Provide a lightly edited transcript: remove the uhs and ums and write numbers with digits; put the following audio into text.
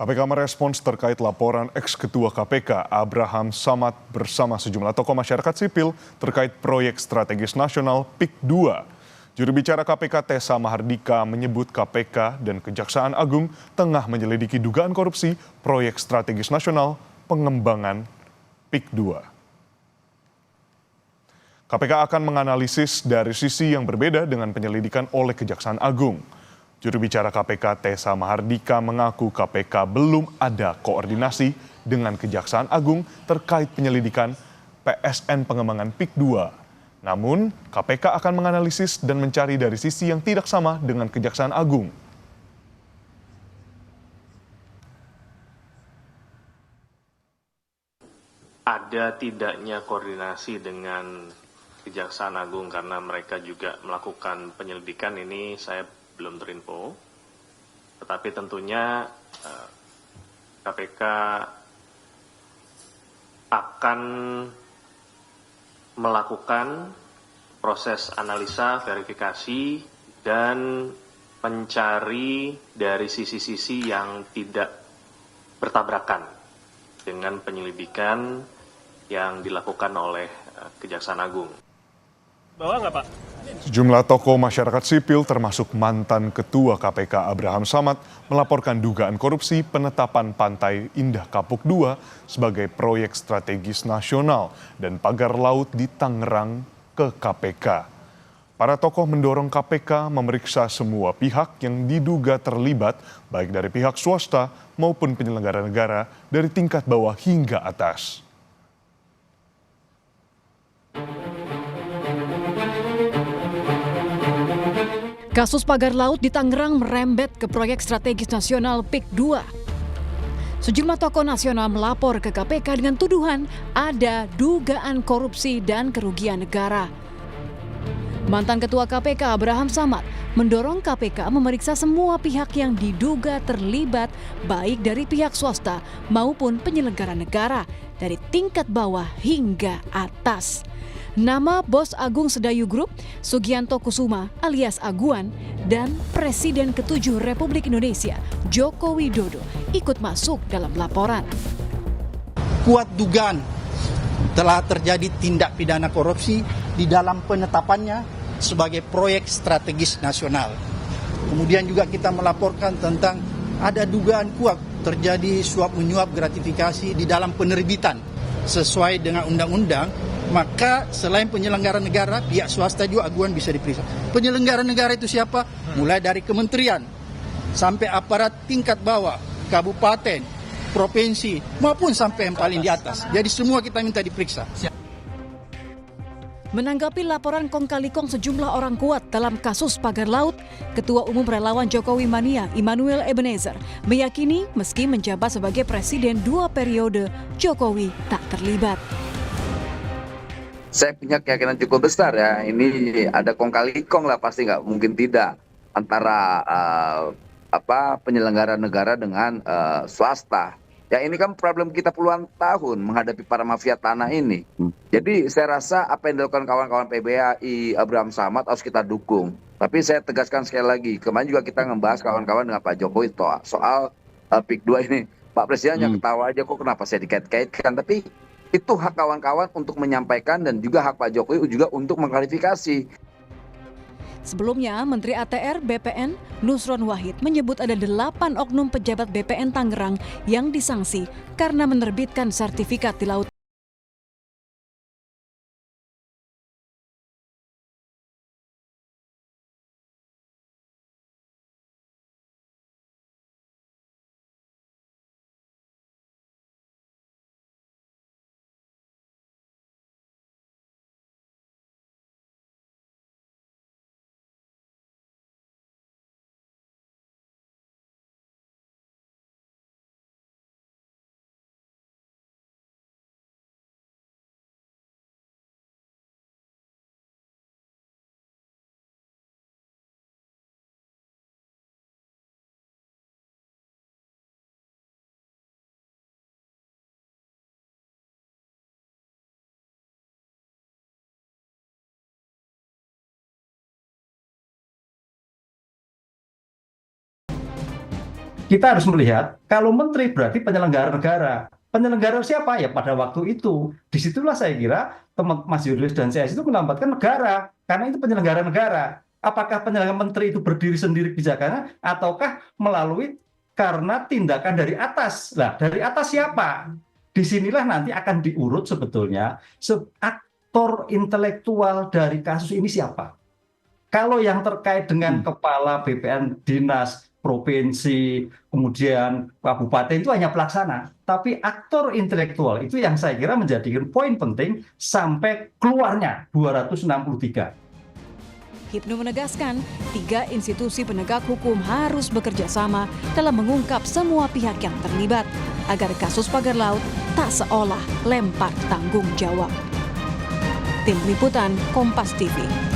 KPK merespons terkait laporan ex-ketua KPK Abraham Samad bersama sejumlah tokoh masyarakat sipil terkait proyek strategis nasional PIK 2. Juru bicara KPK Tessa Mahardika menyebut KPK dan Kejaksaan Agung tengah menyelidiki dugaan korupsi proyek strategis nasional pengembangan PIK 2. KPK akan menganalisis dari sisi yang berbeda dengan penyelidikan oleh Kejaksaan Agung. Juru bicara KPK Tessa Mahardika mengaku KPK belum ada koordinasi dengan Kejaksaan Agung terkait penyelidikan PSN pengembangan PIK 2. Namun, KPK akan menganalisis dan mencari dari sisi yang tidak sama dengan Kejaksaan Agung. Ada tidaknya koordinasi dengan Kejaksaan Agung karena mereka juga melakukan penyelidikan ini saya belum terinfo, tetapi tentunya KPK akan melakukan proses analisa, verifikasi, dan mencari dari sisi-sisi yang tidak bertabrakan dengan penyelidikan yang dilakukan oleh Kejaksaan Agung. Bawa nggak, Pak? Sejumlah tokoh masyarakat sipil termasuk mantan Ketua KPK Abraham Samad melaporkan dugaan korupsi penetapan Pantai Indah Kapuk II sebagai proyek strategis nasional dan pagar laut di Tangerang ke KPK. Para tokoh mendorong KPK memeriksa semua pihak yang diduga terlibat baik dari pihak swasta maupun penyelenggara negara dari tingkat bawah hingga atas. Kasus pagar laut di Tangerang merembet ke proyek strategis nasional PIK 2. Sejumlah tokoh nasional melapor ke KPK dengan tuduhan ada dugaan korupsi dan kerugian negara. Mantan Ketua KPK Abraham Samad mendorong KPK memeriksa semua pihak yang diduga terlibat baik dari pihak swasta maupun penyelenggara negara dari tingkat bawah hingga atas. Nama Bos Agung Sedayu Group, Sugianto Kusuma alias Aguan, dan Presiden ke-7 Republik Indonesia, Joko Widodo, ikut masuk dalam laporan. Kuat dugaan telah terjadi tindak pidana korupsi di dalam penetapannya sebagai proyek strategis nasional. Kemudian juga kita melaporkan tentang ada dugaan kuat terjadi suap menyuap gratifikasi di dalam penerbitan sesuai dengan undang-undang. Maka selain penyelenggara negara, pihak swasta juga aguan bisa diperiksa. Penyelenggara negara itu siapa? Mulai dari kementerian sampai aparat tingkat bawah, kabupaten, provinsi, maupun sampai yang paling di atas. Jadi semua kita minta diperiksa. Menanggapi laporan kong kali kong sejumlah orang kuat dalam kasus pagar laut, Ketua Umum Relawan Jokowi Mania Immanuel Ebenezer meyakini meski menjabat sebagai Presiden 2 periode, Jokowi tak terlibat. Saya punya keyakinan cukup besar ya, ini ada kong kali kong lah, pasti nggak mungkin tidak antara penyelenggara negara dengan swasta. Ya ini kan problem kita puluhan tahun menghadapi para mafia tanah ini. Jadi saya rasa apa yang dilakukan kawan-kawan PBAI, Abraham Samad harus kita dukung. Tapi saya tegaskan sekali lagi, kemarin juga kita membahas kawan-kawan dengan Pak Jokowi soal PIK 2 ini. Pak Presiden hanya ketawa aja, kok kenapa saya dikait-kaitkan, tapi itu hak kawan-kawan untuk menyampaikan dan juga hak Pak Jokowi juga untuk mengklarifikasi. Sebelumnya, Menteri ATR BPN Nusron Wahid menyebut ada 8 oknum pejabat BPN Tangerang yang disanksi karena menerbitkan sertifikat di laut. kita harus melihat kalau menteri berarti penyelenggara negara. Penyelenggara siapa? Ya pada waktu itu. Disitulah saya kira Mas Julius dan saya itu melambatkan negara, karena itu penyelenggara negara. Apakah penyelenggara menteri itu berdiri sendiri bijaksana, ataukah melalui karena tindakan dari atas? Nah, dari atas siapa? Disinilah nanti akan diurut sebetulnya aktor intelektual dari kasus ini siapa. Kalau yang terkait dengan kepala BPN dinas, provinsi, kemudian kabupaten itu hanya pelaksana. Tapi aktor intelektual itu yang saya kira menjadikan poin penting sampai keluarnya 263. Hipnu menegaskan, 3 institusi penegak hukum harus bekerja sama dalam mengungkap semua pihak yang terlibat agar kasus pagar laut tak seolah lempar tanggung jawab. Tim Liputan Kompas TV.